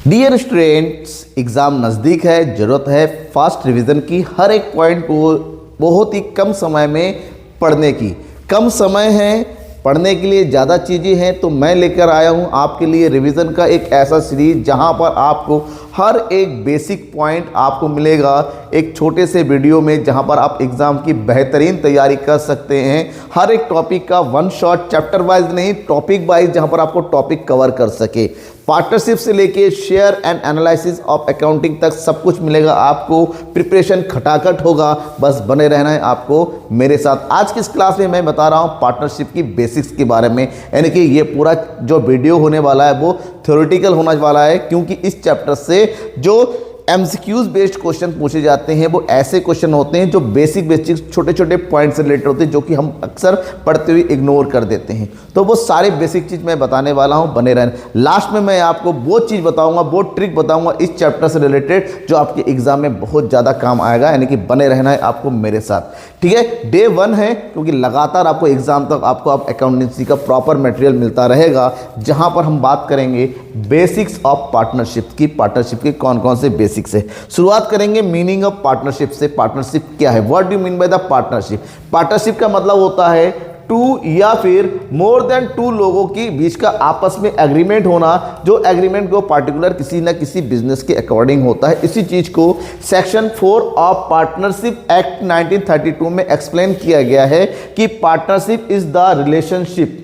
Dear students, exam नज़दीक है, ज़रूरत है फास्ट रिवीजन की। हर एक पॉइंट को बहुत ही कम समय में पढ़ने की। कम समय है, पढ़ने के लिए ज़्यादा चीज़ें हैं, तो मैं लेकर आया हूँ आपके लिए रिवीजन का एक ऐसा सीरीज जहाँ पर आपको हर एक बेसिक पॉइंट आपको मिलेगा एक छोटे से वीडियो में, जहाँ पर आप एग्ज़ाम की बेहतरीन तैयारी कर सकते हैं। हर एक टॉपिक का वन शॉट, चैप्टर वाइज नहीं, टॉपिक वाइज, जहाँ पर आपको टॉपिक कवर कर सके। पार्टनरशिप से लेके share and analysis of accounting तक सब कुछ मिलेगा आपको। प्रिपरेशन खटाखट होगा, बस बने रहना है आपको मेरे साथ। आज की इस क्लास में मैं बता रहा हूँ पार्टनरशिप की बेसिक्स के बारे में, यानी कि ये पूरा जो वीडियो होने वाला है वो थ्योरेटिकल होने वाला है, क्योंकि इस चैप्टर से जो एमसीक्यूज बेस्ड क्वेश्चन पूछे जाते हैं वो ऐसे क्वेश्चन होते हैं जो बेसिक छोटे छोटे पॉइंट से रिलेटेड होते हैं, जो कि हम अक्सर पढ़ते हुए इग्नोर कर देते हैं। तो वो सारे बेसिक चीज़ मैं बताने वाला हूं, बने रहना। लास्ट में मैं आपको वो चीज़ बताऊंगा, वो ट्रिक बताऊंगा इस चैप्टर से रिलेटेड जो आपके एग्जाम में बहुत ज़्यादा काम आएगा, यानी कि बने रहना है आपको मेरे साथ। ठीक है, डे 1 है, क्योंकि लगातार आपको एग्जाम तक आपको अकाउंटेंसी का प्रॉपर मटेरियल मिलता रहेगा, जहाँ पर हम बात करेंगे बेसिक्स ऑफ पार्टनरशिप की। पार्टनरशिप के कौन कौन से बेसिक्स है। शुरुआत करेंगे मीनिंग ऑफ पार्टनरशिप से। पार्टनरशिप क्या है, what do mean by the partnership. Partnership का मतलब होता है टू या फिर मोर देन टू लोगों के बीच का आपस में एग्रीमेंट होना, जो एग्रीमेंट को पार्टिकुलर किसी ना किसी बिजनेस के अकॉर्डिंग होता है। इसी चीज को सेक्शन 4 ऑफ पार्टनरशिप एक्ट 1932 में एक्सप्लेन किया गया है कि partnership is the relationship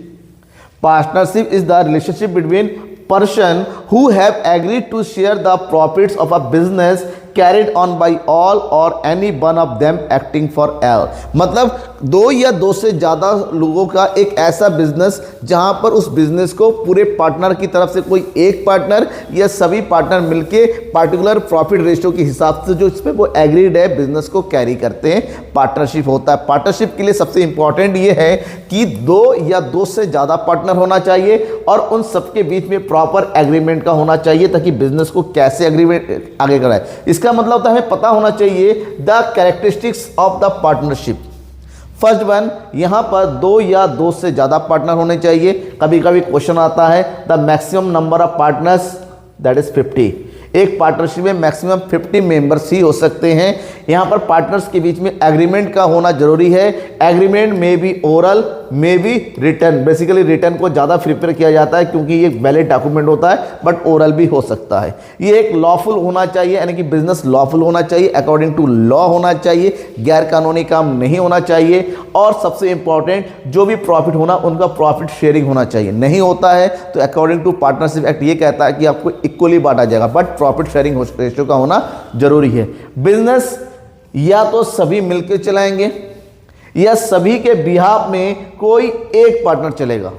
between person who have agreed to share the profits of a business carried on by all or any one of them acting for all। मतलब दो या दो से ज़्यादा लोगों का एक ऐसा बिजनेस जहां पर उस बिजनेस को पूरे पार्टनर की तरफ से कोई एक पार्टनर या सभी पार्टनर मिलके पार्टिकुलर प्रॉफिट रेशियो के हिसाब से जो इस पर वो एग्रीड है बिजनेस को कैरी करते हैं, पार्टनरशिप होता है। पार्टनरशिप के लिए सबसे इंपॉर्टेंट ये है कि दो या दो से ज़्यादा पार्टनर होना चाहिए और उन सबके बीच में प्रॉपर एग्रीमेंट का होना चाहिए, ताकि बिजनेस को कैसे एग्रीमेंट आगे कराए। इसका मतलब होता है पता होना चाहिए the characteristics of the partnership. First one, यहां पर दो या दो से ज्यादा पार्टनर होने चाहिए। कभी कभी क्वेश्चन आता है the maximum number of partners that is 50। एक पार्टनरशिप में मैक्सिमम 50 मेंबर्स ही हो सकते हैं। यहां पर पार्टनर्स के बीच में एग्रीमेंट का होना जरूरी है। एग्रीमेंट में भी ओरल में भी रिटर्न। बेसिकली रिटर्न को ज़्यादा प्रिफर किया जाता है क्योंकि ये वैलिड डॉक्यूमेंट होता है, बट ओरल भी हो सकता है। ये एक लॉफुल होना चाहिए, यानी कि बिजनेस लॉफुल होना चाहिए, अकॉर्डिंग टू लॉ होना चाहिए, गैर कानूनी काम नहीं होना चाहिए। और सबसे इंपॉर्टेंट, जो भी प्रॉफिट होना उनका प्रॉफिट शेयरिंग होना चाहिए। नहीं होता है तो अकॉर्डिंग टू पार्टनरशिप एक्ट ये कहता है कि आपको इक्वली बांटा जाएगा, बट प्रॉफिट शेयरिंग रेशियो का होना जरूरी है। बिजनेस या तो सभी मिलकर चलाएंगे या सभी के बिहाफ में कोई एक पार्टनर चलेगा,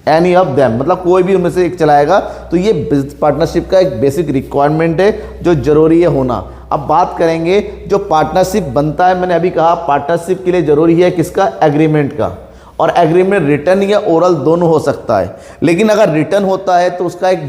एनी ऑफ देम, मतलब कोई भी उनमें से एक चलाएगा। तो ये पार्टनरशिप का एक बेसिक रिक्वायरमेंट है जो जरूरी है होना। अब बात करेंगे जो पार्टनरशिप बनता है, मैंने अभी कहा पार्टनरशिप के लिए जरूरी है किसका, एग्रीमेंट का। और एग्रीमेंट रिटर्न या ओरल दोनों हो सकता है, लेकिन अगर रिटर्न होता है तो उसका एक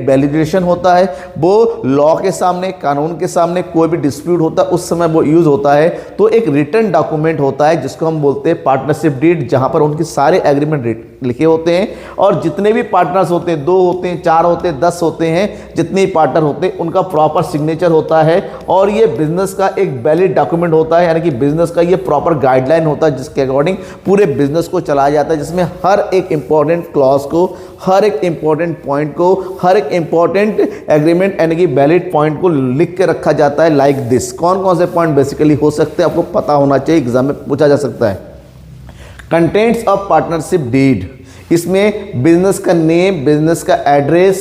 वैलिडेशन होता है। वो लॉ के सामने, कानून के सामने कोई भी डिस्प्यूट होता है उस समय वो यूज होता है। तो एक रिटर्न डॉक्यूमेंट होता है जिसको हम बोलते हैं पार्टनरशिप डीड, जहां पर उनके सारे एग्रीमेंट लिखे होते हैं और जितने भी पार्टनर्स होते हैं, 2 होते हैं, 4 होते हैं, 10 होते हैं, जितने ही पार्टनर होते हैं उनका प्रॉपर सिग्नेचर होता है। और ये बिजनेस का एक वैलिड डॉक्यूमेंट होता है, यानी कि बिजनेस का ये प्रॉपर गाइडलाइन होता है जिसके अकॉर्डिंग पूरे बिजनेस को चलाया जाता है, जिसमें हर एक इंपॉर्टेंट क्लॉज को, हर एक इंपॉर्टेंट पॉइंट को, हर एक इंपॉर्टेंट एग्रीमेंट यानी कि वैलिड पॉइंट को लिख के रखा जाता है। लाइक दिस, कौन कौन से पॉइंट बेसिकली हो सकते हैं आपको पता होना चाहिए, एग्जाम में पूछा जा सकता है। कंटेंट्स ऑफ पार्टनरशिप डीड, इसमें बिजनेस का नेम, बिजनेस का एड्रेस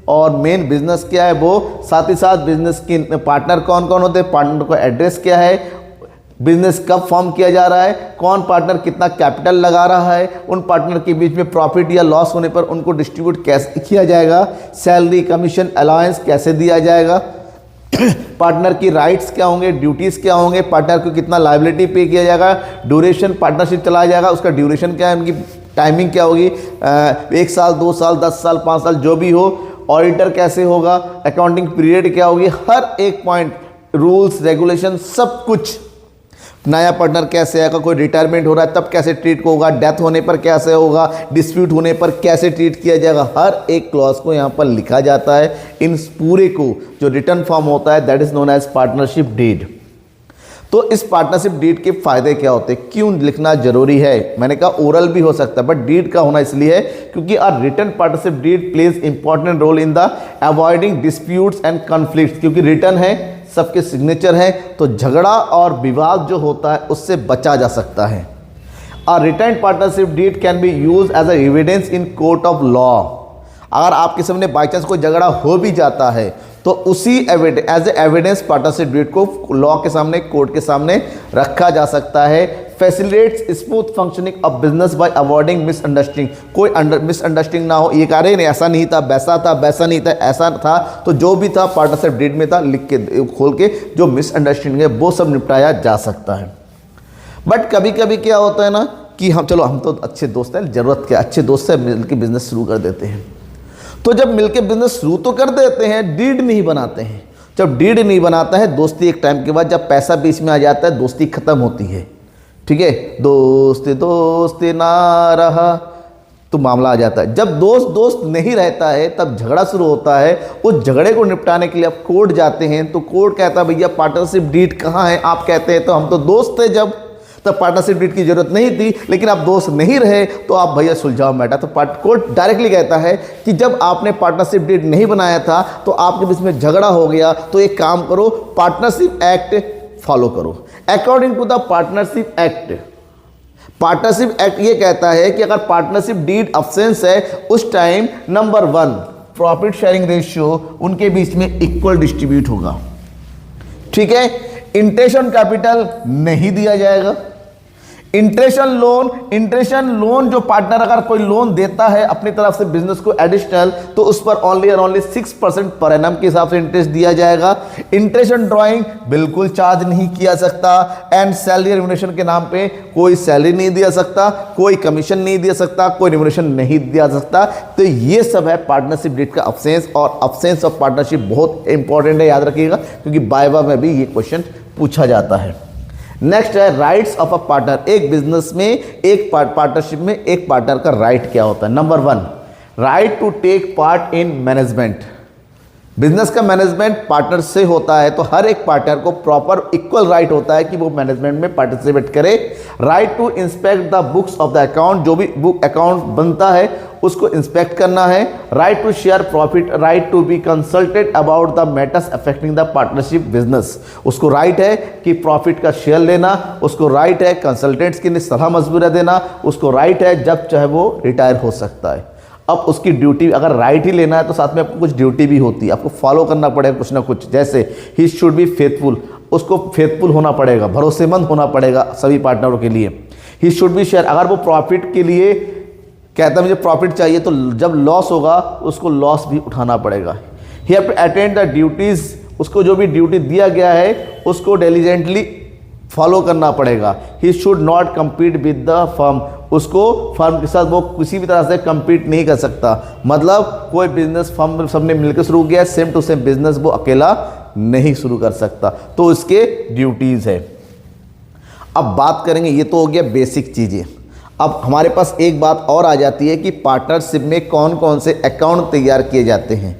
और मेन बिजनेस क्या है वो, साथ ही साथ बिजनेस की पार्टनर कौन कौन होते हैं, पार्टनर का एड्रेस क्या है, बिजनेस कब फॉर्म किया जा रहा है, कौन पार्टनर कितना कैपिटल लगा रहा है, उन पार्टनर के बीच में प्रॉफिट या लॉस होने पर उनको डिस्ट्रीब्यूट कैसे किया जाएगा, सैलरी, कमीशन, अलाउंस कैसे दिया जाएगा, पार्टनर की राइट्स क्या होंगे, ड्यूटीज क्या होंगे, पार्टनर को कितना लायबिलिटी पे किया जाएगा, ड्यूरेशन पार्टनरशिप चलाया जाएगा उसका ड्यूरेशन क्या है, उनकी टाइमिंग क्या होगी, 1 साल, 2 साल, 10 साल, 5 साल, जो भी हो, ऑडिटर कैसे होगा, अकाउंटिंग पीरियड क्या होगी, हर एक पॉइंट, रूल्स, रेगुलेशन, सब कुछ नया पार्टनर कैसे आएगा, कोई रिटायरमेंट हो रहा है तब कैसे ट्रीट होगा, डेथ होने पर कैसे होगा, डिस्प्यूट होने पर कैसे ट्रीट किया जाएगा, हर एक क्लॉज को यहाँ पर लिखा जाता है। इन पूरे को जो रिटर्न फॉर्म होता है that is known as partnership deed. तो इस पार्टनरशिप डीड के फायदे क्या होते हैं, क्यों लिखना जरूरी है? मैंने कहा ओरल भी हो सकता है बट डीड का होना इसलिए है क्योंकि a written partnership deed plays important role in the avoiding disputes and conflicts. क्योंकि रिटर्न है, सबके सिग्नेचर है, तो झगड़ा और विवाद जो होता है उससे बचा जा सकता है। A written partnership deed can be use as a evidence in court of law. अगर आपके सामने बाई चांस कोई झगड़ा हो भी जाता है तो उसी as a evidence partnership deed को लॉ के सामने, कोर्ट के सामने रखा जा सकता है। Facilitates smooth functioning of business by avoiding misunderstanding. कोई मिसअंडरस्टैंडिंग ना हो, ये कह रहे हैं ऐसा नहीं था, वैसा नहीं था, ऐसा था, तो जो भी था पार्टनरशिप डीड में था, लिख के खोल के जो मिसअंडरस्टैंडिंग है वो सब निपटाया जा सकता है। बट कभी कभी क्या होता है ना कि हम तो अच्छे दोस्त हैं, जरूरत क्या, अच्छे दोस्त से मिलकर बिजनेस शुरू कर देते हैं। तो जब मिलकर बिजनेस शुरू तो कर देते हैं, डीड नहीं बनाते हैं। जब डीड नहीं बनाता है, दोस्ती एक टाइम के बाद जब पैसा बीच में आ जाता है दोस्ती खत्म होती है। ठीक है, दोस्ती ना रहा तो मामला आ जाता है। जब दोस्त नहीं रहता है तब झगड़ा शुरू होता है। उस झगड़े को निपटाने के लिए आप कोर्ट जाते हैं तो कोर्ट कहता है भैया पार्टनरशिप डीड कहाँ है? आप कहते हैं तो हम तो दोस्त थे, जब तब पार्टनरशिप डीड की जरूरत नहीं थी, लेकिन आप दोस्त नहीं रहे तो आप भैया सुलझाओ मैटर। तो कोर्ट डायरेक्टली कहता है कि जब आपने पार्टनरशिप डीड नहीं बनाया था तो आपके बीच में झगड़ा हो गया, तो एक काम करो, पार्टनरशिप एक्ट फॉलो करो। According to the partnership act, partnership act ये कहता है कि अगर पार्टनरशिप डीड अब्सेंस है उस time number 1 profit sharing ratio उनके बीच में इक्वल डिस्ट्रीब्यूट होगा। ठीक है, इंटेंशन कैपिटल नहीं दिया जाएगा। इंट्रेशन लोन जो पार्टनर अगर कोई लोन देता है अपनी तरफ से बिजनेस को एडिशनल, तो उस पर ओनली और ओनली 6% पर एनम के हिसाब से इंटरेस्ट दिया जाएगा। इंट्रेशन ड्राइंग बिल्कुल चार्ज नहीं किया सकता। एंड सैलरी रिम्यूनरेशन के नाम पे कोई सैलरी नहीं दिया सकता, कोई कमीशन नहीं दिया सकता, कोई रिम्यूनरेशन नहीं दिया सकता। तो ये सब है पार्टनरशिप डीड का अब्सेंस। और अब्सेंस ऑफ पार्टनरशिप बहुत इंपॉर्टेंट है, याद रखिएगा, क्योंकि वाइवा में भी ये क्वेश्चन पूछा जाता है। नेक्स्ट है राइट्स ऑफ अ पार्टनर। एक बिजनेस में, एक पार्टनरशिप में एक पार्टनर का राइट क्या होता है? Number 1 right to take part in management. Business का मैनेजमेंट पार्टनर से होता है तो हर एक पार्टनर को प्रॉपर इक्वल राइट होता है कि वो मैनेजमेंट में पार्टिसिपेट करे। Right to inspect the books of the account, जो भी बुक अकाउंट बनता है उसको इंस्पेक्ट करना है। Right to share profit, right to be consulted about the matters affecting the partnership business. उसको राइट है कि प्रॉफिट का शेयर लेना, उसको राइट है कंसल्टेंट्स की सलाह मशवरा देना, उसको राइट है जब चाहे वो रिटायर हो सकता है। अब उसकी ड्यूटी, अगर राइट ही लेना है तो साथ में आपको कुछ ड्यूटी भी होती है, आपको फॉलो करना पड़ेगा कुछ ना कुछ। जैसे ही शुड बी फेथफुल, उसको फेथफुल होना पड़ेगा, भरोसेमंद होना पड़ेगा सभी पार्टनरों के लिए। ही शुड बी शेयर, अगर वो प्रॉफिट के लिए कहता है मुझे प्रॉफिट चाहिए तो जब लॉस होगा उसको लॉस भी उठाना पड़ेगा। He have to attend the duties, उसको जो भी ड्यूटी दिया गया है उसको डिलीजेंटली फॉलो करना पड़ेगा। He should not compete with the firm, उसको फर्म के साथ वो किसी भी तरह से कम्पीट नहीं कर सकता। मतलब कोई बिजनेस फर्म सबने मिलकर शुरू किया, सेम टू सेम बिजनेस वो अकेला नहीं शुरू कर सकता, तो इसके ड्यूटीज है। अब बात करेंगे, ये तो हो गया बेसिक चीज़ें। अब हमारे पास एक बात और आ जाती है कि पार्टनरशिप में कौन कौन से अकाउंट तैयार किए जाते हैं।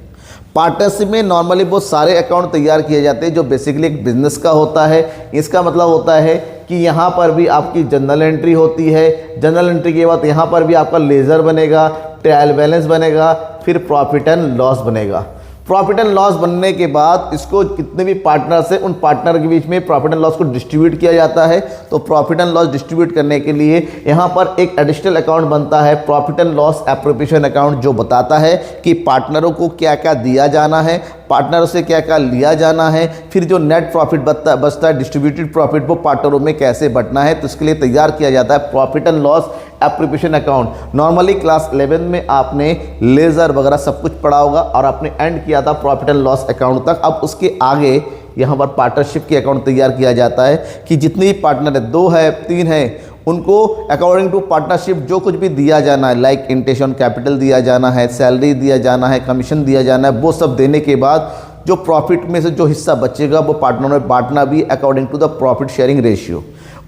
पार्टनरशिप में नॉर्मली बहुत सारे अकाउंट तैयार किए जाते हैं जो बेसिकली एक बिजनेस का होता है। इसका मतलब होता है कि यहाँ पर भी आपकी जनरल एंट्री होती है, जनरल एंट्री के बाद यहाँ पर भी आपका लेजर बनेगा, ट्रायल बैलेंस बनेगा, फिर प्रॉफिट एंड लॉस बनेगा। प्रॉफिट एंड लॉस बनने के बाद इसको कितने भी पार्टनर्स हैं उन पार्टनर के बीच में प्रॉफिट एंड लॉस को डिस्ट्रीब्यूट किया जाता है। तो प्रॉफिट एंड लॉस डिस्ट्रीब्यूट करने के लिए यहाँ पर एक एडिशनल अकाउंट बनता है, profit and loss appropriation account, जो बताता है कि पार्टनरों को क्या क्या दिया जाना है, पार्टनरों से क्या क्या लिया जाना है, फिर जो नेट प्रॉफिट बचता है डिस्ट्रीब्यूटेड प्रॉफिट वो पार्टनरों में कैसे बंटना है। तो इसके लिए तैयार किया जाता है profit and loss appropriation account. Normally class 11 में आपने लेजर वगैरह सब कुछ पढ़ा होगा और आपने एंड किया था प्रॉफिट एंड लॉस अकाउंट तक। अब उसके आगे यहाँ पर पार्टनरशिप के अकाउंट तैयार किया जाता है कि जितने भी पार्टनर है, 2 है 3 है, उनको अकॉर्डिंग टू पार्टनरशिप जो कुछ भी दिया जाना है, लाइक इंटेंशन कैपिटल दिया जाना है, सैलरी दिया जाना है, कमीशन दिया जाना है, वो सब देने के बाद जो प्रॉफिट में से जो हिस्सा बचेगा वो पार्टनरों में बांटना भी according to the profit sharing ratio.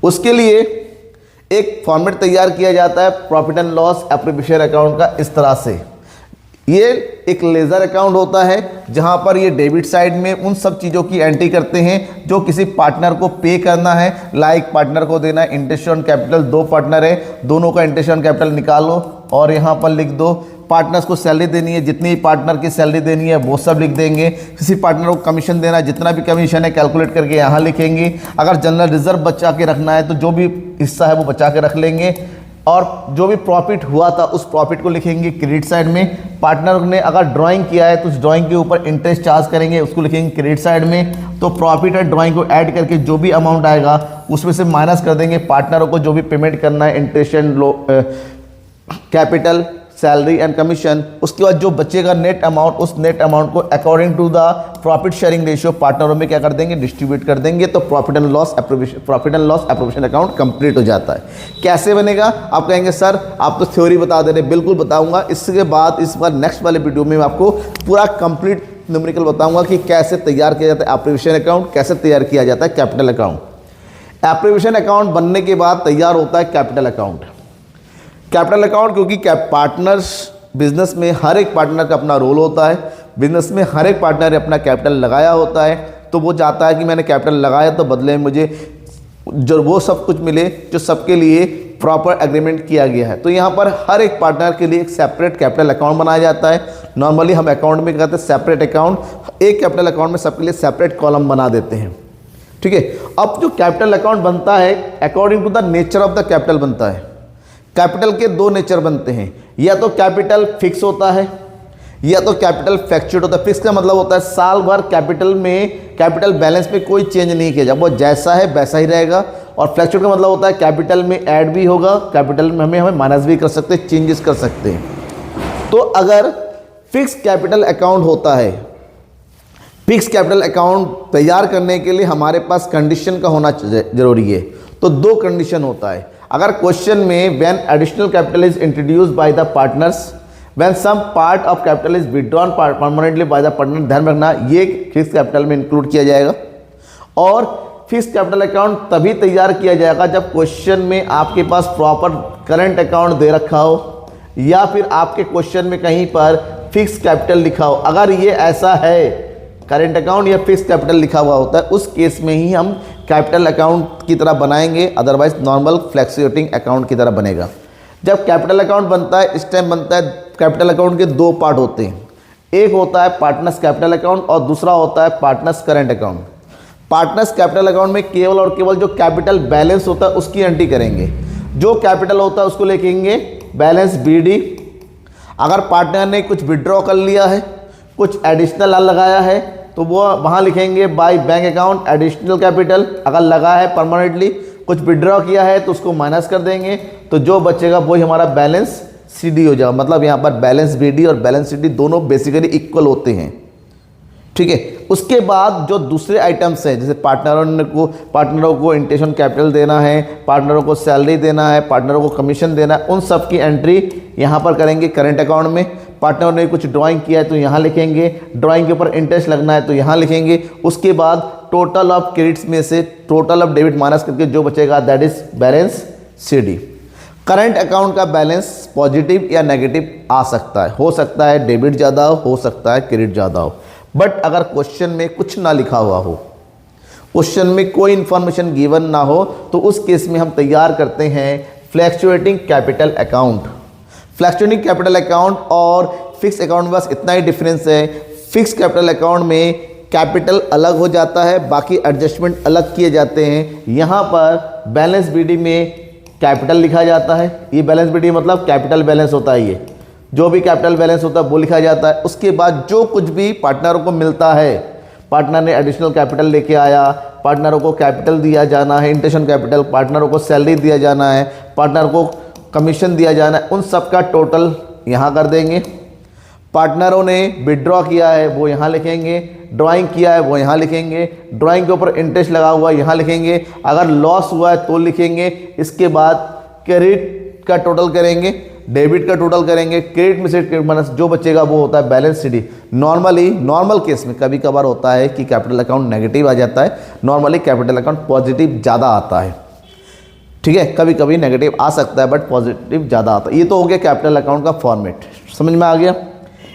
उसके लिए एक फॉर्मेट तैयार किया जाता है profit and loss appropriation account का इस तरह से। ये एक लेजर अकाउंट होता है जहां पर ये डेबिट साइड में उन सब चीज़ों की एंट्री करते हैं जो किसी पार्टनर को पे करना है। लाइक पार्टनर को देना है इंटरेस्ट ऑन कैपिटल, दो पार्टनर है, दोनों का इंटरेस्ट ऑन कैपिटल निकालो और यहाँ पर लिख दो। पार्टनर्स को सैलरी देनी है, जितनी पार्टनर की सैलरी देनी है वो सब लिख देंगे। किसी पार्टनर को कमीशन देना है, जितना भी कमीशन है कैलकुलेट करके यहाँ लिखेंगे। अगर जनरल रिजर्व बचा के रखना है तो जो भी हिस्सा है वो बचा के रख लेंगे और जो भी प्रॉफिट हुआ था उस प्रॉफिट को लिखेंगे क्रेडिट साइड में। पार्टनर ने अगर ड्राइंग किया है तो उस ड्राइंग के ऊपर इंटरेस्ट चार्ज करेंगे, उसको लिखेंगे क्रेडिट साइड में। तो प्रॉफिट और ड्राइंग को ऐड करके जो भी अमाउंट आएगा उसमें से माइनस कर देंगे पार्टनरों को जो भी पेमेंट करना है, interest and capital, salary and commission. उसके बाद जो बचेगा नेट अमाउंट, उस नेट अमाउंट को according to the profit sharing ratio पार्टनरों में क्या कर देंगे, डिस्ट्रीब्यूट कर देंगे। तो profit and loss appropriation account complete हो जाता है। कैसे बनेगा? आप कहेंगे सर आप तो थ्योरी बता दे रहे, बिल्कुल बताऊंगा। इसके बाद इस बार नेक्स्ट वाले वीडियो में मैं आपको पूरा कंप्लीट न्यूमेरिकल बताऊंगा कि कैसे तैयार किया जाता है एप्रोप्रिएशन अकाउंट, कैसे तैयार किया जाता है कैपिटल अकाउंट। एप्रोप्रिएशन अकाउंट बनने के बाद तैयार होता है कैपिटल अकाउंट। कैपिटल अकाउंट क्योंकि पार्टनर्स बिजनेस में हर एक पार्टनर का अपना रोल होता है, बिजनेस में हर एक पार्टनर ने अपना कैपिटल लगाया होता है, तो वो चाहता है कि मैंने कैपिटल लगाया तो बदले में मुझे जो वो सब कुछ मिले जो सबके लिए प्रॉपर एग्रीमेंट किया गया है। तो यहाँ पर हर एक पार्टनर के लिए एक सेपरेट कैपिटल अकाउंट बनाया जाता है। नॉर्मली हम अकाउंट में कहते हैं सेपरेट अकाउंट। एक कैपिटल अकाउंट में सबके लिए सेपरेट कॉलम बना देते हैं, ठीक है। अब जो कैपिटल अकाउंट बनता है according to the nature of the capital बनता है। कैपिटल के दो नेचर बनते हैं, या तो कैपिटल फिक्स होता है या तो कैपिटल फ्लैक्चुएट होता है। फिक्स का मतलब होता है साल भर कैपिटल बैलेंस में कोई चेंज नहीं किया जाए, वो जैसा है वैसा ही रहेगा। और फ्लैक्चुएट का मतलब होता है कैपिटल में ऐड भी होगा, कैपिटल में हमें माइनस भी कर सकते हैं, चेंजेस कर सकते हैं। तो अगर फिक्स कैपिटल अकाउंट होता है, फिक्स कैपिटल अकाउंट तैयार करने के लिए हमारे पास कंडीशन का होना जरूरी है। तो दो कंडीशन होता है। अगर क्वेश्चन में when additional capital is introduced by the partners, when some part of capital is withdrawn permanently by the partner, ध्यान रखना ये फिक्स कैपिटल में इंक्लूड किया जाएगा। और फिक्स कैपिटल अकाउंट तभी तैयार किया जाएगा जब क्वेश्चन में आपके पास प्रॉपर करंट अकाउंट दे रखा हो या फिर आपके क्वेश्चन में कहीं पर फिक्स कैपिटल लिखा हो। अगर ये ऐसा है, करंट अकाउंट या फिक्स कैपिटल लिखा हुआ होता है, उस केस में ही हम कैपिटल अकाउंट की तरह बनाएंगे, अदरवाइज नॉर्मल फ्लैक्चुएटिंग अकाउंट की तरह बनेगा। जब कैपिटल अकाउंट बनता है इस टाइम बनता है कैपिटल अकाउंट के दो पार्ट होते हैं, एक होता है पार्टनर्स कैपिटल अकाउंट और दूसरा होता है partners current account. Partners capital account में केवल और केवल जो कैपिटल बैलेंस होता है उसकी एंट्री करेंगे। जो कैपिटल होता है उसको लिखेंगे बैलेंस BD। अगर पार्टनर ने कुछ विड्रॉ कर लिया है, कुछ एडिशनल लगाया है, तो वो वहाँ लिखेंगे by bank account additional capital. अगर लगा है परमानेंटली, कुछ विड्रॉ किया है तो उसको माइनस कर देंगे, तो जो बचेगा वही हमारा बैलेंस CD हो जाएगा। मतलब यहाँ पर बैलेंस BD और बैलेंस CD दोनों बेसिकली इक्वल होते हैं, ठीक है। उसके बाद जो दूसरे आइटम्स हैं, जैसे पार्टनरों को इंटेंशन कैपिटल देना है, पार्टनरों को सैलरी देना है, पार्टनरों को कमीशन देना है, उन सब की एंट्री यहाँ पर करेंगे करंट अकाउंट में। पार्टनर ने कुछ ड्राइंग किया है तो यहाँ लिखेंगे, ड्राइंग के ऊपर इंटरेस्ट लगना है तो यहाँ लिखेंगे। उसके बाद टोटल ऑफ क्रेडिट्स में से टोटल ऑफ डेबिट माइनस करके जो बचेगा that is balance CD। Current account का बैलेंस पॉजिटिव या नेगेटिव आ सकता है, हो सकता है डेबिट ज़्यादा हो सकता है क्रेडिट ज़्यादा हो। बट अगर क्वेश्चन में कुछ ना लिखा हुआ हो, क्वेश्चन में कोई इंफॉर्मेशन गिवन ना हो, तो उस केस में हम तैयार करते हैं fluctuating capital account. Fluctuating capital account और फिक्स अकाउंट में बस इतना ही डिफरेंस है। फिक्स कैपिटल अकाउंट में कैपिटल अलग हो जाता है, बाकी एडजस्टमेंट अलग किए जाते हैं। यहाँ पर बैलेंस BD में कैपिटल लिखा जाता है। ये बैलेंस BD मतलब कैपिटल बैलेंस होता है, ये जो भी कैपिटल बैलेंस होता है वो लिखा जाता है। उसके बाद जो कुछ भी पार्टनरों को मिलता है, पार्टनर ने एडिशनल कैपिटल लेके आया, पार्टनरों को कैपिटल दिया जाना है, इंटेंशन कैपिटल, पार्टनरों को सैलरी दिया जाना है, पार्टनर को कमीशन दिया जाना है, उन सब का टोटल यहाँ कर देंगे। पार्टनरों ने विड्रॉ किया है वो यहाँ लिखेंगे, ड्राइंग किया है वो यहाँ लिखेंगे, ड्राइंग के ऊपर इंटरेस्ट लगा हुआ है यहाँ लिखेंगे, अगर लॉस हुआ है तो लिखेंगे। इसके बाद क्रेडिट का टोटल करेंगे, डेबिट का टोटल करेंगे, क्रेडिट में से माइनस जो बचेगा वो होता है बैलेंस CD। नॉर्मल केस में कभी कभार होता है कि कैपिटल अकाउंट नेगेटिव आ जाता है, नॉर्मली कैपिटल अकाउंट पॉजिटिव ज़्यादा आता है। ठीक है, कभी कभी नेगेटिव आ सकता है बट पॉजिटिव ज़्यादा आता है। ये तो हो गया कैपिटल अकाउंट का फॉर्मेट, समझ में आ गया।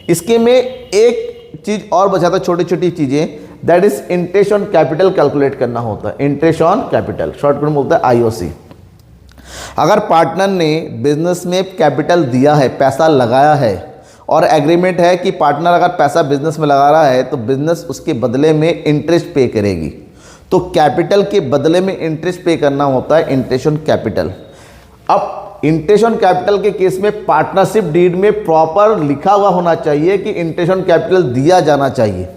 इसके में एक चीज़ और बचाता है, छोटी छोटी चीज़ें, that is interest on capital calculate करना होता है। इंटरेस्ट ऑन कैपिटल शॉर्ट में बोलता है आईओसी। अगर पार्टनर ने बिजनेस में कैपिटल दिया है, पैसा लगाया है, और एग्रीमेंट है कि पार्टनर अगर पैसा बिजनेस में लगा रहा है तो बिजनेस उसके बदले में इंटरेस्ट पे करेगी, तो कैपिटल के बदले में इंटरेस्ट पे करना होता है इंटरेस्ट ऑन कैपिटल। अब इंटरेस्ट ऑन कैपिटल के केस में पार्टनरशिप डीड में प्रॉपर लिखा हुआ होना चाहिए कि इंटरेस्ट ऑन कैपिटल दिया जाना चाहिए।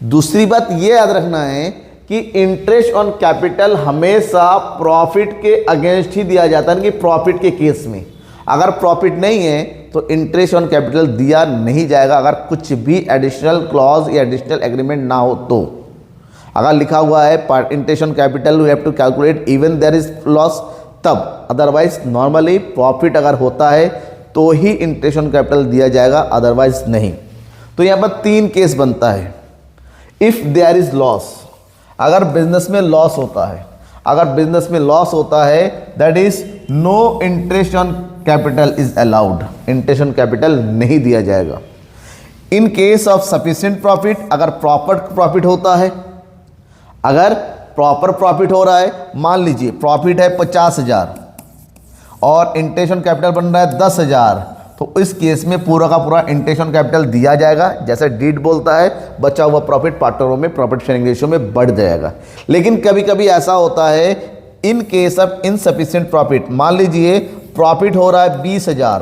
दूसरी बात ये याद रखना है कि इंटरेस्ट ऑन कैपिटल हमेशा प्रॉफिट के अगेंस्ट ही दिया जाता है, कि प्रॉफिट के केस में अगर प्रॉफिट नहीं है तो इंटरेस्ट ऑन कैपिटल दिया नहीं जाएगा, अगर कुछ भी एडिशनल क्लॉज या एडिशनल एग्रीमेंट ना हो तो। अगर लिखा हुआ है interest on capital you have to calculate even there is loss, तब, अदरवाइज नॉर्मली प्रॉफिट अगर होता है तो ही इंटरेस्ट ऑन कैपिटल दिया जाएगा, अदरवाइज नहीं। तो यहाँ पर 3 केस बनता है। इफ देयर इज लॉस, अगर बिजनेस में लॉस होता है, अगर बिजनेस में लॉस होता है that is no interest on capital is allowed, interest on capital नहीं दिया जाएगा। In case of sufficient profit, अगर प्रॉपर प्रॉफिट होता है, अगर प्रॉपर प्रॉफिट हो रहा है, मान लीजिए प्रॉफिट है 50,000 और इंटरेस्ट ऑन कैपिटल बन रहा है 10,000, तो इस केस में पूरा का पूरा इंटरेस्ट ऑन कैपिटल दिया जाएगा, जैसे डीड बोलता है, बचा हुआ प्रॉफिट पार्टनरों में प्रॉफिट शेयरिंग रेशियो में बढ़ जाएगा। लेकिन कभी कभी ऐसा होता है इन केस ऑफ इनसफिशिएंट प्रॉफिट, मान लीजिए प्रॉफिट हो रहा है 20,000,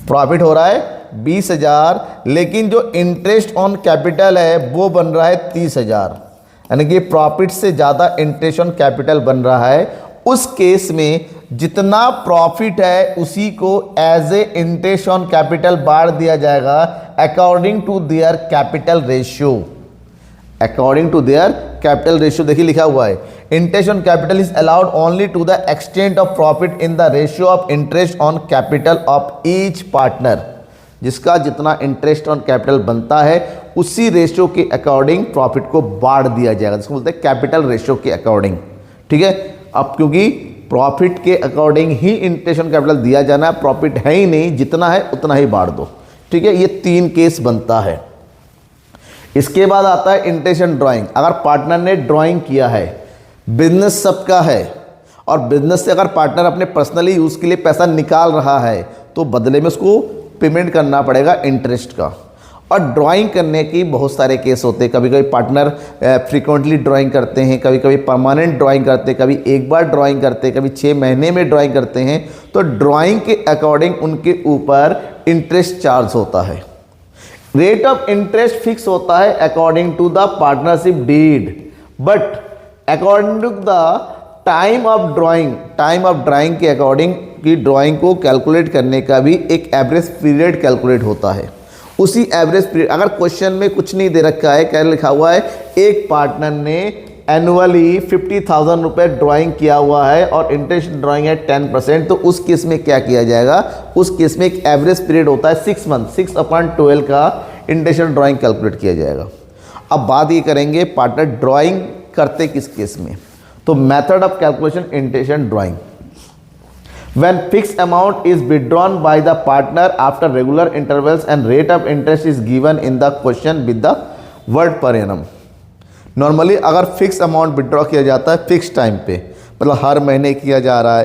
प्रॉफिट हो रहा है 20,000, लेकिन जो इंटरेस्ट ऑन कैपिटल है वो बन रहा है 30,000, यानी कि प्रॉफिट से ज़्यादा इंटरेस्ट ऑन कैपिटल बन रहा है। उस केस में जितना प्रॉफिट है उसी को as a interest on capital बांट दिया जाएगा according to their capital ratio, according to their capital ratio. देखिए लिखा हुआ है interest on capital is allowed only to the extent of profit in the ratio of interest on capital of each partner, जिसका जितना interest on capital बनता है उसी ratio के अकॉर्डिंग प्रॉफिट को बांट दिया जाएगा, जिसको बोलते हैं कैपिटल रेशियो के अकॉर्डिंग। ठीक है, अब क्योंकि प्रॉफिट के according he interest on capital दिया जाना है, प्रॉफिट है ही नहीं, जितना है उतना ही बांट दो। ठीक है, ये 3 केस बनता है। इसके बाद आता है इंटरेस्ट ऑन ड्राइंग। अगर पार्टनर ने ड्राइंग किया है, बिजनेस सबका है, और बिजनेस से अगर पार्टनर अपने पर्सनली यूज़ के लिए पैसा निकाल रहा है तो बदले में उसको पेमेंट करना पड़ेगा इंटरेस्ट का। और ड्राइंग करने की बहुत सारे केस होते हैं, कभी कभी पार्टनर फ्रीक्वेंटली ड्राइंग करते हैं, कभी कभी परमानेंट ड्राइंग करते हैं, कभी एक बार ड्राइंग करते हैं, कभी 6 महीने में ड्राइंग करते हैं। तो ड्राइंग के अकॉर्डिंग उनके ऊपर इंटरेस्ट चार्ज होता है। रेट ऑफ इंटरेस्ट फिक्स होता है according to the partnership deed, but according to the time of drawing, time of drawing के अकॉर्डिंग की ड्राइंग को कैलकुलेट करने का भी एक एवरेज पीरियड कैलकुलेट होता है। उसी एवरेज पीरियड, अगर क्वेश्चन में कुछ नहीं दे रखा है, क्या लिखा हुआ है, एक पार्टनर ने एनुअली 50,000 रुपये ड्राइंग किया हुआ है और इंटरेस्ट ड्राइंग है 10%, तो उस केस में क्या किया जाएगा, उस केस में एक एवरेज पीरियड होता है 6 मंथ, 6/12 का इंटरेस्ट ड्राइंग कैलकुलेट किया जाएगा। अब बात ये करेंगे पार्टनर ड्राइंग करते किस केस में, तो method of calculation interest drawing. When fixed amount is withdrawn by the partner after regular intervals and rate of interest is given in the question with the word per annum। Normally अगर fix amount withdraw किया जाता है fix time पे, मतलब हर महीने किया जा रहा है,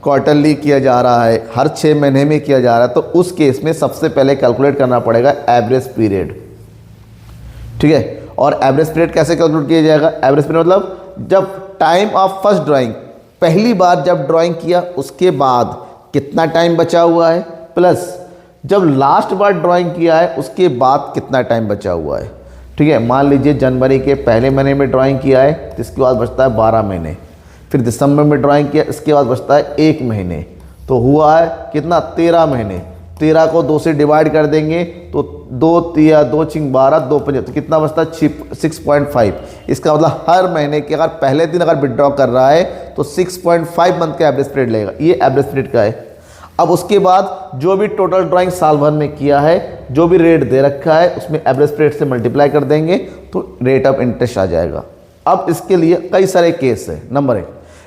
क्वार्टरली किया जा रहा है, हर 6 महीने में किया जा रहा है, तो उस केस में सबसे पहले कैलकुलेट करना पड़ेगा एवरेज पीरियड। ठीक है, और एवरेज पीरियड कैसे कैलकुलेट किया जाएगा, एवरेज पीरियड मतलब जब टाइम ऑफ फर्स्ट ड्राइंग, पहली बार जब ड्राइंग किया उसके बाद कितना टाइम बचा हुआ है, प्लस जब लास्ट बार ड्राइंग किया है उसके बाद कितना टाइम बचा हुआ है। ठीक है, मान लीजिए जनवरी के पहले महीने में ड्राइंग किया है तो इसके बाद बचता है 12 महीने, फिर दिसंबर में ड्राइंग किया इसके बाद बचता है 1 महीने, तो हुआ है कितना, 13 महीने। 13 को 2 से डिवाइड कर देंगे तो 2 या 2 × 12 2 5, तो कितना बचता है 6.5। इसका मतलब हर महीने के अगर पहले दिन अगर विड्रॉ कर रहा है तो 6.5 मंथ का एवरेज पीरियड लगेगा, ये एवरेज पीरियड का है। अब उसके बाद जो भी टोटल ड्राइंग साल भर में किया है, जो भी रेट दे रखा है उसमें एवरेज पीरियड से मल्टीप्लाई कर देंगे तो रेट ऑफ इंटरेस्ट आ जाएगा। अब इसके लिए कई सारे केस है। Number 1,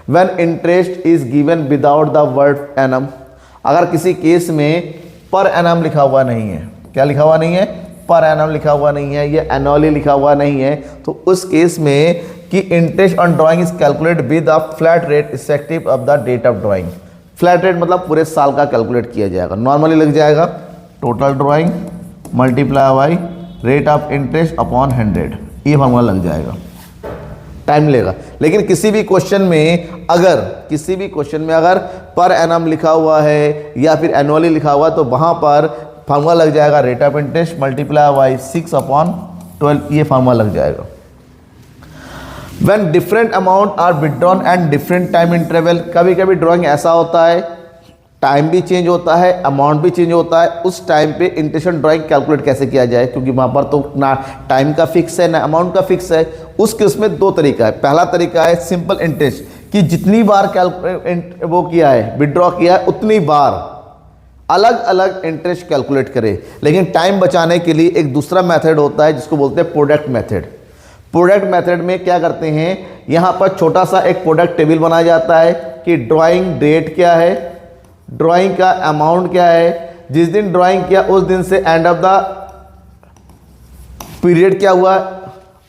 when interest is given without the word annum, अगर किसी केस में पर एनम लिखा हुआ नहीं है, क्या लिखा हुआ नहीं है, पर एनम लिखा हुआ नहीं है, ये एनुअली लिखा हुआ नहीं है, तो उस केस में कि interest on drawing is calculate with a flat rate effective of the date of drawing. Flat rate मतलब पूरे साल का कैलकुलेट किया जाएगा। नॉर्मली लग जाएगा total drawing multiply by rate of interest upon 100, ये फॉर्मूला लग जाएगा, टाइम लेगा। लेकिन किसी भी क्वेश्चन में अगर पर एनम लिखा हुआ है या फिर एनुअली लिखा हुआ है तो वहाँ पर फार्मूला लग जाएगा rate of interest multiply by 6/12, ये फार्मूला लग जाएगा। When different amount are withdrawn and different time interval, कभी कभी ड्राइंग ऐसा होता है टाइम भी चेंज होता है, अमाउंट भी चेंज होता है, उस टाइम पे इंटरेस्ट ऑन ड्राइंग कैलकुलेट कैसे किया जाए, क्योंकि वहाँ पर तो ना टाइम का फिक्स है ना अमाउंट का फिक्स है। उस केस में दो तरीका है। पहला तरीका है सिंपल इंटरेस्ट, कि जितनी बार वो किया है विड्रॉ किया है उतनी बार अलग अलग इंटरेस्ट कैलकुलेट करे। लेकिन टाइम बचाने के लिए एक दूसरा मेथड होता है जिसको बोलते हैं प्रोडक्ट मेथड। प्रोडक्ट मेथड में क्या करते हैं, यहाँ पर छोटा सा एक प्रोडक्ट टेबल बनाया जाता है कि ड्राइंग डेट क्या है, ड्राइंग का अमाउंट क्या है, जिस दिन ड्राइंग किया उस दिन से एंड ऑफ द पीरियड क्या हुआ,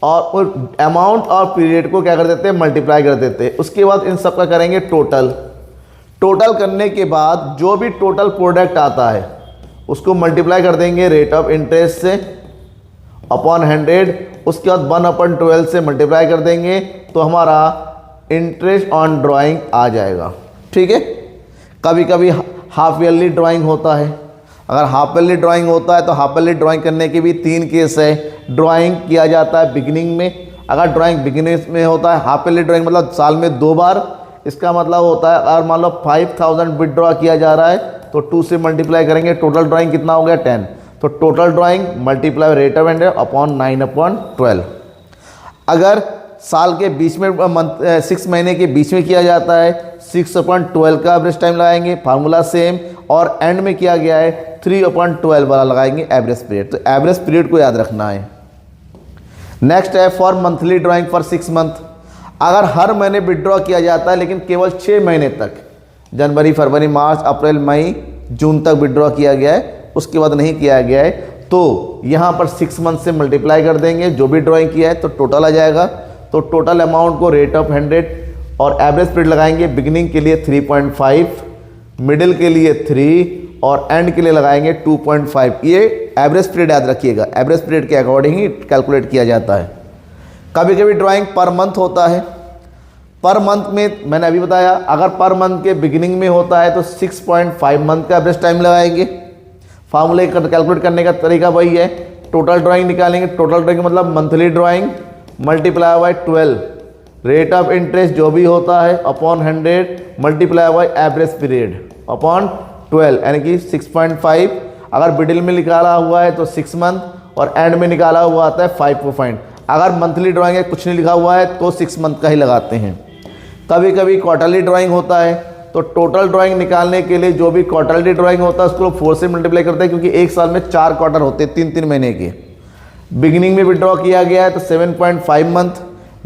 और अमाउंट और पीरियड को क्या कर देते हैं मल्टीप्लाई कर देते हैं। उसके बाद इन सब का करेंगे टोटल करने के बाद जो भी टोटल प्रोडक्ट आता है उसको मल्टीप्लाई कर देंगे रेट ऑफ इंटरेस्ट से अपॉन 100, उसके बाद 1/12 से मल्टीप्लाई कर देंगे तो हमारा इंटरेस्ट ऑन ड्राइंग आ जाएगा। ठीक है। कभी कभी हाफ ईयरली ड्राइंग होता है, अगर हाफ ईयरली ड्राइंग होता है तो हाफ ईयरली ड्राइंग करने के भी 3 केस है। ड्राइंग किया जाता है बिगिनिंग में, अगर ड्राइंग बिगिनिंग में होता है हाफ ईयरली ड्राइंग मतलब साल में 2 बार, इसका मतलब होता है अगर मान लो 5000 विड्रॉ किया जा रहा है तो 2 से मल्टीप्लाई करेंगे, टोटल ड्राइंग कितना हो गया 10, तो total drawing multiply rate of interest upon 9/12। अगर साल के बीच में 6 महीने के बीच में किया जाता है 6/12 का एवरेज टाइम लगाएंगे, फार्मूला सेम, और एंड में किया गया है 3/12 वाला लगाएंगे एवरेज पीरियड। तो एवरेज पीरियड को याद रखना है। नेक्स्ट है for monthly drawing for 6 month, अगर हर महीने विड्रॉ किया जाता है लेकिन केवल 6 महीने तक, जनवरी फरवरी मार्च अप्रैल मई जून तक विड्रॉ किया गया है, उसके बाद नहीं किया गया है, तो यहाँ पर 6 मंथ से मल्टीप्लाई कर देंगे जो भी ड्राइंग किया है तो टोटल आ जाएगा। तो टोटल अमाउंट को रेट ऑफ 100 और एवरेज पीरियड लगाएंगे, बिगिनिंग के लिए 3.5, मिडिल के लिए 3 और एंड के लिए लगाएंगे 2.5। ये एवरेज पीरियड याद रखिएगा, एवरेज पीरियड के अकॉर्डिंग ही कैलकुलेट किया जाता है। कभी कभी ड्राइंग पर मंथ होता है, पर मंथ में मैंने अभी बताया अगर पर मंथ के बिगिनिंग में होता है तो 6.5 मंथ का एवरेज टाइम लगाएंगे। फार्मूले कैलकुलेट करने का तरीका वही है, टोटल ड्राइंग निकालेंगे, टोटल ड्राइंग मतलब monthly drawing multiply by 12, rate of interest जो भी होता है upon 100 multiply by average period upon 12, यानी कि 6.5। अगर मिडिल में निकाला हुआ है तो 6 मंथ और एंड में निकाला हुआ आता है 5 अगर मंथली ड्राइंग है कुछ नहीं लिखा हुआ है तो 6 मंथ का ही लगाते हैं। कभी कभी क्वार्टरली ड्राइंग होता है तो टोटल ड्राइंग निकालने के लिए जो भी क्वार्टरली ड्राइंग होता है उसको 4 से मल्टीप्लाई करते हैं, क्योंकि एक साल में 4 क्वार्टर होते हैं 3-3 महीने के। बिगिनिंग में विड्रॉ किया गया है तो 7.5 मंथ,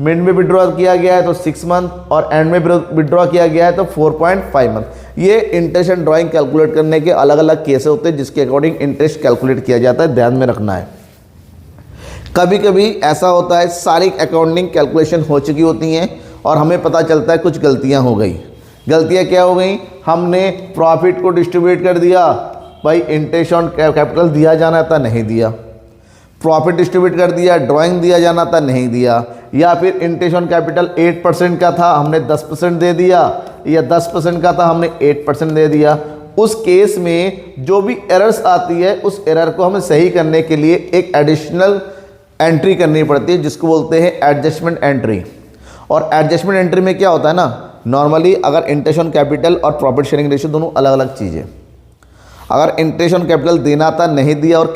मिड में विड्रॉ किया गया है तो 6 मंथ और एंड में विड्रॉ किया गया है तो 4.5 मंथ। ये इंटरेस्ट एंड ड्राइंग कैलकुलेट करने के अलग अलग केस होते हैं जिसके अकॉर्डिंग इंटरेस्ट कैलकुलेट किया जाता है, ध्यान में रखना है। कभी कभी ऐसा होता है सारी अकाउंटिंग कैलकुलेशन हो चुकी होती हैं और हमें पता चलता है कुछ गलतियां हो गई। गलतियां क्या हो गई, हमने प्रॉफिट को डिस्ट्रीब्यूट कर दिया, भाई इंटरेस्ट ऑन कैपिटल दिया जाना था नहीं दिया, प्रॉफिट डिस्ट्रीब्यूट कर दिया, ड्राइंग दिया जाना था नहीं दिया, या फिर इंटरेस्ट ऑन कैपिटल 8% का था हमने 10% दे दिया, या 10% का था हमने 8% दे दिया। उस केस में जो भी एरर्स आती है उस एरर को हमें सही करने के लिए एक एडिशनल एंट्री करनी पड़ती है जिसको बोलते हैं एडजस्टमेंट एंट्री। और एडजस्टमेंट एंट्री में क्या होता है ना, नॉर्मली अगर इंटरेस्ट ऑन कैपिटल और प्रॉफिट शेयरिंग रेशियो दोनों अलग अलग चीज़ें, अगर इंटरेस्ट ऑन कैपिटल देना था नहीं दिया और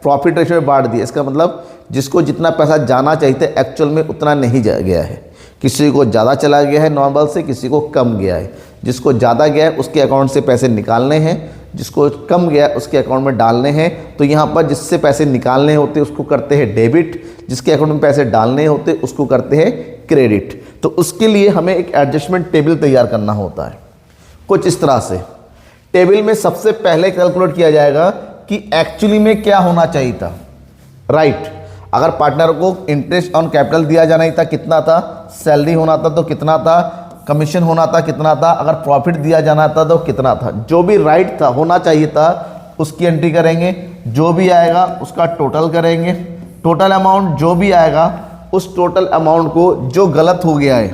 प्रॉफिट रेशियो में बांट दिया, इसका मतलब जिसको जितना पैसा जाना चाहिए था एक्चुअल में उतना नहीं जा गया है, किसी को ज़्यादा चला गया है नॉर्मल से, किसी को कम गया है। जिसको ज़्यादा गया है उसके अकाउंट से पैसे निकालने हैं, जिसको कम गया है उसके अकाउंट में डालने हैं। तो यहाँ पर जिससे पैसे निकालने होते उसको करते हैं डेबिट, जिसके अकाउंट में पैसे डालने होते उसको करते हैं क्रेडिट। तो उसके लिए हमें एक एडजस्टमेंट टेबल तैयार करना होता है कुछ इस तरह से। टेबल में सबसे पहले कैलकुलेट किया जाएगा कि एक्चुअली में क्या होना चाहिए था, राइट। अगर पार्टनर को इंटरेस्ट ऑन कैपिटल दिया जाना ही था कितना था, सैलरी होना था तो कितना था, कमीशन होना था कितना था, अगर प्रॉफिट दिया जाना था तो कितना था, जो भी राइट था होना चाहिए था उसकी एंट्री करेंगे। जो भी आएगा उसका टोटल करेंगे। टोटल अमाउंट जो भी आएगा उस टोटल अमाउंट को जो गलत हो गया है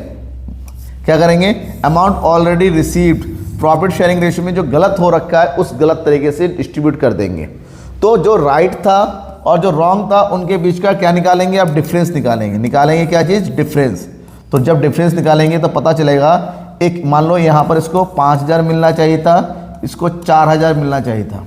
क्या करेंगे, amount already received, profit sharing ratio में जो गलत हो रखा है उस गलत तरीके से डिस्ट्रीब्यूट कर देंगे। तो जो राइट था और जो रॉन्ग था उनके बीच का क्या निकालेंगे, अब डिफरेंस निकालेंगे क्या चीज़, डिफरेंस। तो जब डिफरेंस निकालेंगे तो पता चलेगा, एक मान लो यहाँ पर इसको 5000 मिलना चाहिए था, इसको 4000 मिलना चाहिए था।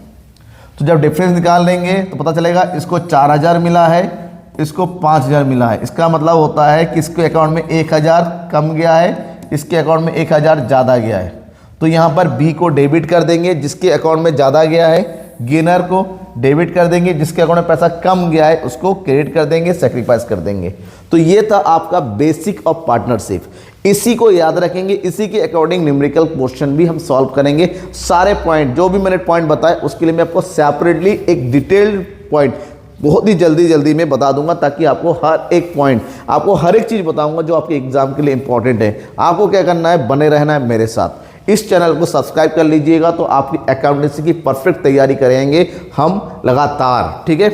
तो जब डिफरेंस निकाल लेंगे तो पता चलेगा इसको 4000 मिला है, इसको 5000 मिला है। इसका मतलब होता है कि इसके अकाउंट में 1000 कम गया है, इसके अकाउंट में 1000 ज़्यादा गया है। तो यहाँ पर बी को डेबिट कर देंगे जिसके अकाउंट में ज़्यादा गया है, गेनर को डेबिट कर देंगे, जिसके अकाउंट में पैसा कम गया है उसको क्रेडिट कर देंगे, सेक्रीफाइस कर देंगे। तो ये था आपका बेसिक ऑफ पार्टनरशिप। इसी को याद रखेंगे, इसी के अकॉर्डिंग न्यूमेरिकल क्वेश्चन भी हम सॉल्व करेंगे। सारे पॉइंट जो भी मैंने पॉइंट बताए उसके लिए मैं आपको सेपरेटली एक डिटेल्ड पॉइंट बहुत ही जल्दी में बता दूंगा, ताकि आपको हर एक पॉइंट, आपको हर एक चीज़ बताऊंगा जो आपके एग्जाम के लिए इंपॉर्टेंट है। आपको क्या करना है, बने रहना है मेरे साथ। इस चैनल को सब्सक्राइब कर लीजिएगा तो आपकी अकाउंटेंसी की परफेक्ट तैयारी करेंगे हम लगातार, ठीक है।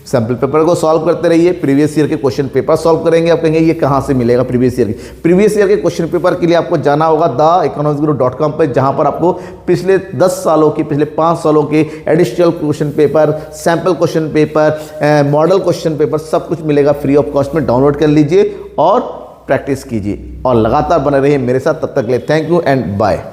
सैम्पल पेपर को सॉल्व करते रहिए, प्रीवियस ईयर के क्वेश्चन पेपर सॉल्व करेंगे। आप कहेंगे ये कहाँ से मिलेगा प्रीवियस ईयर के क्वेश्चन पेपर के लिए आपको जाना होगा theeconomicsguru.com पर, जहाँ पर आपको पिछले 10 सालों के, पिछले 5 सालों के additional question paper, sample question paper, model question paper सब कुछ मिलेगा फ्री ऑफ कॉस्ट में। डाउनलोड कर लीजिए और प्रैक्टिस कीजिए और लगातार बने रहिए मेरे साथ। तब तक के लिए थैंक यू एंड बाय।